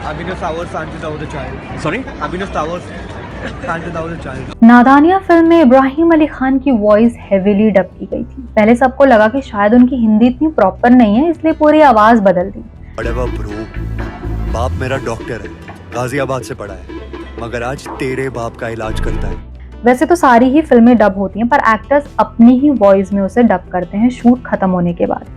Abhinav Sawant Sanjay Daud the child. Sorry Abhinav Sawant Sanjay Daud the child. Nadaaniyan film में इब्राहिम अली खान की voice heavily dub की गई थी। पहले सबको लगा कि शायद उनकी हिंदी इतनी प्रॉपर नहीं है, इसलिए पूरी आवाज बदल दी। Whatever bro, बाप मेरा डॉक्टर है, गाजियाबाद से पढ़ा है, मगर आज तेरे बाप का इलाज करता है। वैसे तो सारी ही फिल्में डब होती हैं, पर एक्टर्स अपनी ही वॉइस में उसे डब करते हैं शूट खत्म होने के बाद।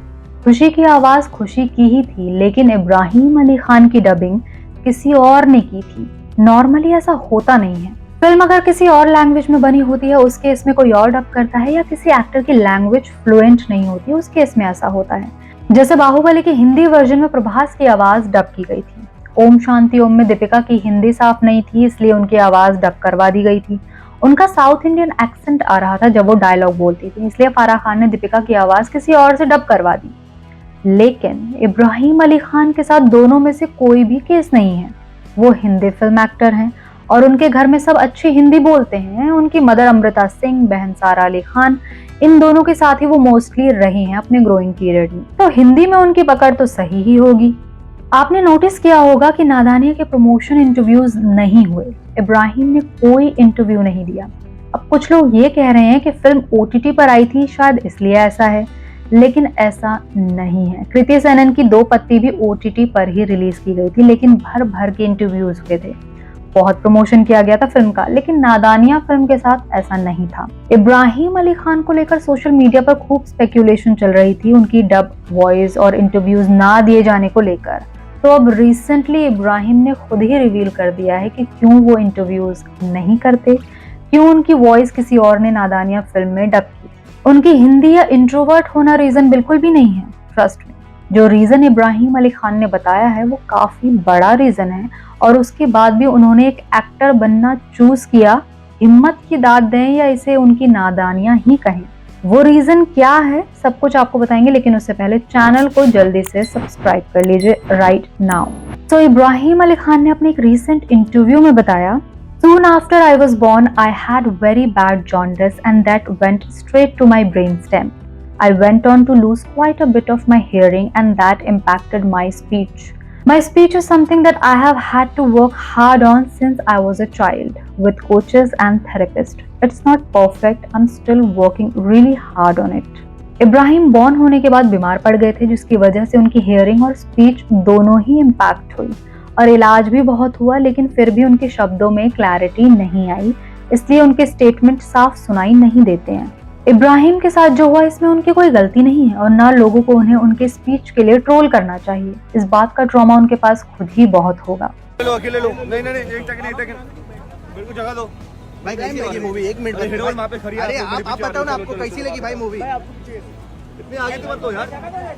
खुशी की आवाज खुशी की ही थी, लेकिन इब्राहिम अली खान की डबिंग किसी और ने की थी। नॉर्मली ऐसा होता नहीं है। फिल्म अगर किसी और लैंग्वेज में बनी होती है, उस केस में कोई और डब करता है, या किसी एक्टर की लैंग्वेज फ्लुएंट नहीं होती, उस केस में ऐसा होता है। जैसे बाहुबली की हिंदी वर्जन में प्रभास की आवाज डब की गई थी। ओम शांति ओम में दीपिका की हिंदी साफ नहीं थी, इसलिए उनकी आवाज डब करवा दी गई थी। उनका साउथ इंडियन एक्सेंट आ रहा था जब वो डायलॉग बोलती थी, इसलिए फराह खान ने दीपिका की आवाज किसी और से डब करवा दी। लेकिन इब्राहिम अली खान के साथ दोनों में से कोई भी केस नहीं है। वो हिंदी फिल्म एक्टर हैं और उनके घर में सब अच्छी हिंदी बोलते हैं। उनकी मदर अमृता सिंह, बहन सारा अली खान, इन दोनों के साथ ही वो मोस्टली रही हैं अपने ग्रोइंग पीरियड में, तो हिंदी में उनकी पकड़ तो सही ही होगी। आपने नोटिस किया होगा कि नादानिया के प्रमोशन इंटरव्यूज नहीं हुए। इब्राहिम ने कोई इंटरव्यू नहीं दिया। अब कुछ लोग ये कह रहे हैं कि फिल्म OTT पर आई थी, शायद इसलिए ऐसा है, लेकिन ऐसा नहीं है। कृति सेनन की 2 पत्ती भी OTT पर ही रिलीज की गई थी, लेकिन भर भर के इंटरव्यूज हुए थे। बहुत प्रमोशन किया गया था फिल्म का, लेकिन नादानिया फिल्म के साथ ऐसा नहीं था। इब्राहिम अली खान को लेकर सोशल मीडिया पर खूब स्पेक्यूलेशन चल रही थी, उनकी डब वॉइस और इंटरव्यूज ना दिए जाने को लेकर। तो अब रिसेंटली इब्राहिम ने खुद ही रिवील कर दिया है कि क्यों वो इंटरव्यूज नहीं करते, क्यों उनकी वॉइस किसी और ने नादानिया फिल्म में डब की। उनकी हिंदी या इंट्रोवर्ट होना रीजन बिल्कुल भी नहीं है। ट्रस्ट में, जो रीजन इब्राहिम अली खान ने बताया है वो काफी बड़ा रीजन है, और उसके बाद भी उन्होंने एक एक्टर बनना चूज किया। हिम्मत की दाद दें या इसे उनकी नादानियां ही कहें, वो रीजन क्या है सब कुछ आपको बताएंगे, लेकिन उससे पहले चैनल को जल्दी से सब्सक्राइब कर लीजिए राइट नाउ। तो इब्राहिम अली खान ने अपने एक रीसेंट इंटरव्यू में बताया, Soon after I was born, I had very bad jaundice and that went straight to my brainstem. I went on to lose quite a bit of my hearing and that impacted my speech. My speech is something that I have had to work hard on since I was a child, with coaches and therapists. It's not perfect, I'm still working really hard on it. Ibrahim born होने के बाद बीमार पड़ गए थे, जिसकी वजह से उनकी हियरिंग और स्पीच दोनों ही इम्पैक्ट हुई, और इलाज भी बहुत हुआ, लेकिन फिर भी उनके शब्दों में क्लैरिटी नहीं आई, इसलिए उनके स्टेटमेंट साफ सुनाई नहीं देते हैं। इब्राहिम के साथ जो हुआ इसमें उनकी कोई गलती नहीं है, और ना लोगों को उन्हें उनके स्पीच के लिए ट्रोल करना चाहिए। इस बात का ट्रॉमा उनके पास खुद ही बहुत होगा। अकेले लो, नहीं एक सेकंड मेरे को जगह दो भाई। कैसी लगी मूवी? 1 मिनट अरे हिडोल वहाँ पे खड़ी है। अरे आप बताओ ना, आपको कैसी लगी भाई मूवी? इतने आगे तो मत दो यार।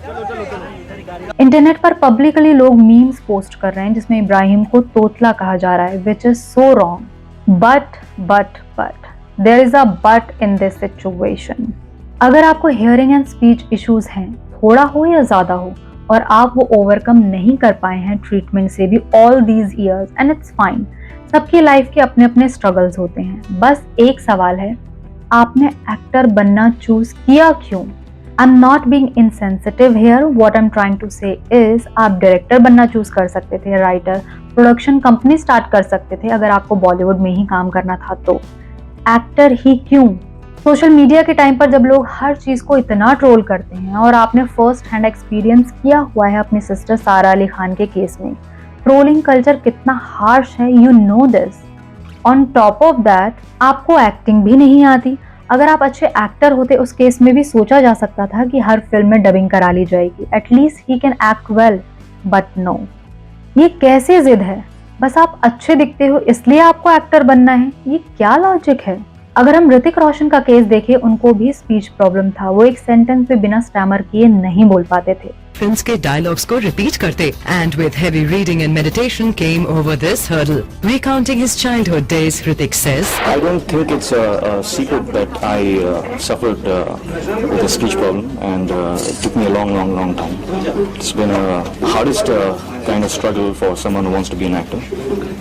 चलो इंटरनेट पर पब्लिकली लोग मीम्स पोस्ट कर रहे हैं जिसमें इब्राहिम को तोतला कहा जा रहा है, which is so wrong. But there is a but in this situation. अगर आपको हियरिंग एंड स्पीच इश्यूज हैं, थोड़ा हो या ज्यादा हो, और आप वो ओवरकम नहीं कर पाए हैं ट्रीटमेंट से भी all these years, and it's fine. सबकी लाइफ के अपने अपने स्ट्रगल्स होते हैं। बस एक सवाल है, आपने एक्टर बनना चूज किया क्यों? I'm not being insensitive here. What I'm trying to say is, आप डायरेक्टर बनना चूज कर सकते थे, राइटर, प्रोडक्शन कंपनी स्टार्ट कर सकते थे अगर आपको बॉलीवुड में ही काम करना था, तो एक्टर ही क्यों? सोशल मीडिया के टाइम पर जब लोग हर चीज को इतना ट्रोल करते हैं, और आपने फर्स्ट हैंड एक्सपीरियंस किया हुआ है अपनी सिस्टर सारा अली खान के केस में, ट्रोलिंग कल्चर कितना हार्श है, you know this. On top of that, आपको एक्टिंग भी नहीं आती। अगर आप अच्छे एक्टर होते, उस केस में भी सोचा जा सकता था कि हर फिल्म में डबिंग करा ली जाएगी, at least he can act well, but no. ये कैसे जिद है? बस आप अच्छे दिखते हो इसलिए आपको एक्टर बनना है? ये क्या लॉजिक है? अगर हम ऋतिक रोशन का केस देखें, उनको भी स्पीच प्रॉब्लम था, वो एक सेंटेंस पे बिना स्टैमर किए नहीं बोल पाते थे। फिल्म्स के डायलॉग्स को रिपीट करते, and with heavy reading and meditation came over this hurdle. Recounting his childhood days, Hrithik says, I don't think it's a secret that I suffered with a speech problem, and it took me a long time. It's been a hardest kind of struggle for someone who wants to be an actor,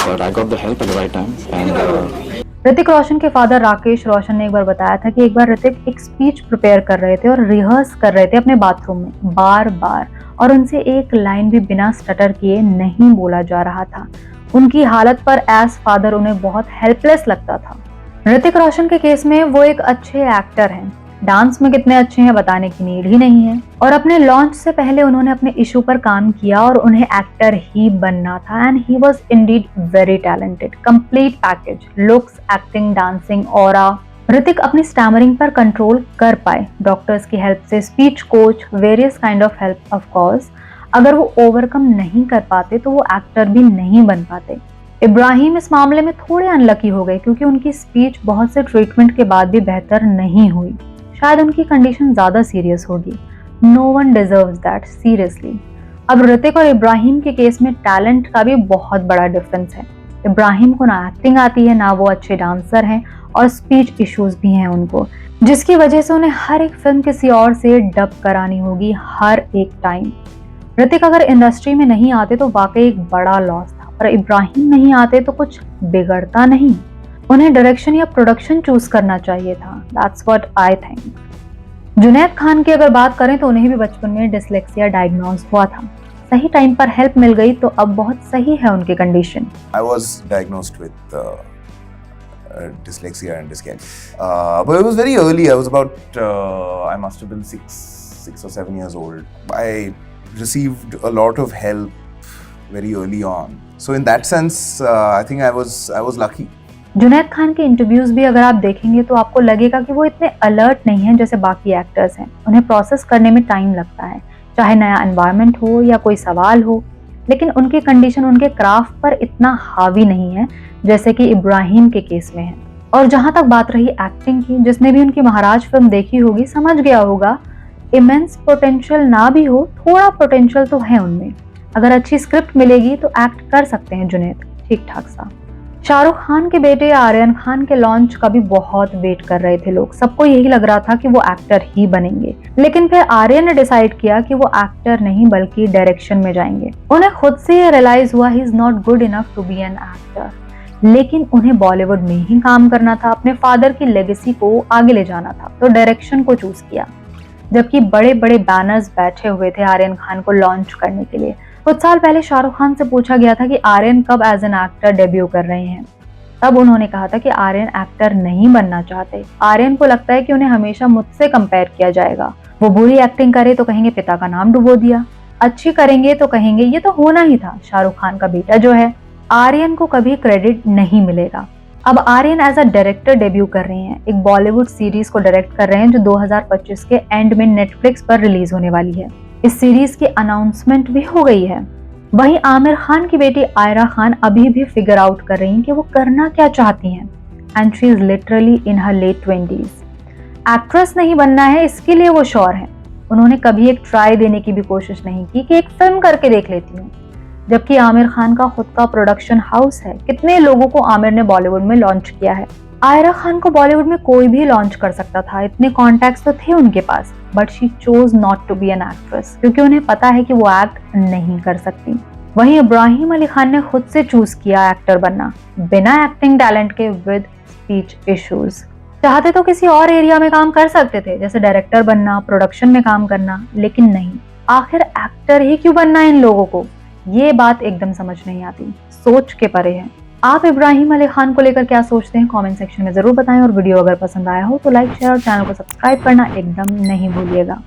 but I got the help at the right time, and Hrithik Roshan के father Rakesh Roshan ने एक बार बताया था कि एक बार ऋतिक एक speech prepare कर रहे थे और रिहर्स कर रहे थे अपने बाथरूम में बार बार, और उनसे एक लाइन भी बिना स्टटर किए नहीं बोला जा रहा था। उनकी हालत पर एज फादर उन्हें बहुत हेल्पलेस लगता था। ऋतिक रोशन के केस में वो एक अच्छे एक्टर हैं, डांस में कितने अच्छे हैं बताने की नीड ही नहीं है, और अपने लॉन्च से पहले उन्होंने अपने इशू पर काम किया और उन्हें एक्टर ही बनना था। And he was Indeed very talented, complete package, looks, acting, dancing, aura. Hrithik अपनी स्टैमरिंग पर कंट्रोल कर पाए डॉक्टर्स की हेल्प से, speech coach, various kind of help of course. अगर वो ओवरकम नहीं कर पाते तो वो एक्टर भी नहीं बन पाते। इब्राहिम इस मामले में थोड़े अनलकी हो गए क्योंकि उनकी स्पीच बहुत से ट्रीटमेंट के बाद भी बेहतर नहीं हुई। शायद उनकी कंडीशन ज्यादा सीरियस होगी। No one deserves that, seriously. अब ऋतिक और इब्राहिम के केस में टैलेंट का भी बहुत बड़ा डिफरेंस है। इब्राहिम को ना एक्टिंग आती है, ना वो अच्छे डांसर हैं, और स्पीच इश्यूज भी हैं उनको, जिसकी वजह से उन्हें हर एक फिल्म किसी और से डब करानी होगी हर एक टाइम। ऋतिक अगर इंडस्ट्री में नहीं आते तो वाकई एक बड़ा लॉस था, पर इब्राहिम नहीं आते तो कुछ बिगड़ता नहीं। उन्हें डायरेक्शन या प्रोडक्शन चूज करना चाहिए था। That's what I think. Junaid Khan की अगर बात करें तो उन्हें भी बचपन में डिसलेक्सिया डायग्नोज हुआ था। सही टाइम पर हेल्प मिल गई तो अब बहुत सही है उनकी condition. I was diagnosed with dyslexia and dyscalculia. But it was very early. I was about, I must have been six or 7 years old. I received a lot of help very early on. So in that sense, I think I was lucky. Junaid Khan के interviews भी अगर आप देखेंगे तो आपको लगेगा कि वो इतने अलर्ट नहीं हैं जैसे बाकी एक्टर्स हैं। उन्हें प्रोसेस करने में टाइम लगता है, चाहे नया एनवायरनमेंट हो या कोई सवाल हो, लेकिन उनकी कंडीशन उनके क्राफ्ट पर इतना हावी नहीं है जैसे कि इब्राहिम के केस में है। और जहां तक बात रही एक्टिंग की, जिसने भी उनकी महाराज फिल्म देखी होगी समझ गया होगा इमेंस पोटेंशियल ना भी हो, थोड़ा पोटेंशियल तो है उनमें। अगर अच्छी स्क्रिप्ट मिलेगी तो एक्ट कर सकते हैं जुनैद ठीक ठाक सा। शाहरुख खान के बेटे आर्यन खान के लॉन्च का भी बहुत वेट कर रहे थे लोग। सबको यही लग रहा था कि वो एक्टर ही बनेंगे, लेकिन फिर आर्यन ने डिसाइड किया कि वो एक्टर नहीं बल्कि डायरेक्शन में जाएंगे। उन्हें खुद से ये रियलाइज हुआ he is not good enough to be an actor, लेकिन उन्हें बॉलीवुड में ही काम करना था, अपने फादर की लेगेसी को आगे ले जाना था, तो डायरेक्शन को चूज किया। जबकि बड़े बड़े बैनर्स बैठे हुए थे आर्यन खान को लॉन्च करने के लिए। कुछ साल पहले शाहरुख खान से पूछा गया था कि आर्यन कब एज एन एक्टर डेब्यू कर रहे हैं, तब उन्होंने कहा था कि आर्यन एक्टर नहीं बनना चाहते। आर्यन को लगता है कि उन्हें हमेशा मुझसे कंपेयर किया जाएगा। वो बुरी एक्टिंग करे तो कहेंगे पिता का नाम डुबो दिया, अच्छी करेंगे तो कहेंगे ये तो होना ही था, शाहरुख खान का बेटा जो है। आर्यन को कभी क्रेडिट नहीं मिलेगा। अब Aryan as a director debut कर रहे हैं, एक बॉलीवुड सीरीज को डायरेक्ट कर रहे हैं जो 2025 के एंड में नेटफ्लिक्स पर रिलीज होने वाली है। इस सीरीज की अनाउंसमेंट भी हो गई है। वहीं आमिर खान की बेटी आयरा खान अभी भी फिगर आउट कर रही हैं कि वो करना क्या चाहती हैं, and she is literally in her late 20s। Actress नहीं बनना है इसके लिए वो श्योर है। उन्होंने कभी एक ट्राई देने की भी कोशिश नहीं की कि एक फिल्म करके देख लेती हूँ, जबकि आमिर खान का खुद का प्रोडक्शन हाउस है। कितने लोगों को आमिर ने बॉलीवुड में लॉन्च किया है। आयरा खान को बॉलीवुड में कोई भी लॉन्च कर सकता था, इतने कॉन्टैक्ट्स तो थे उनके पास, but she chose not to be an actress क्योंकि उन्हें पता है कि वो एक्ट नहीं कर सकती। वहीं इब्राहिम अली खान ने खुद से चूज किया एक्टर बनना, बिना एक्टिंग टैलेंट के, विद स्पीच इश्यूज। चाहते तो किसी और एरिया में काम कर सकते थे, जैसे डायरेक्टर बनना, प्रोडक्शन में काम करना, लेकिन नहीं, आखिर एक्टर ही क्यों बनना है इन लोगों को? ये बात एकदम समझ नहीं आती, सोच के परे है। आप इब्राहिम अली खान को लेकर क्या सोचते हैं कमेंट सेक्शन में जरूर बताएं, और वीडियो अगर पसंद आया हो तो लाइक, शेयर और चैनल को सब्सक्राइब करना एकदम नहीं भूलिएगा।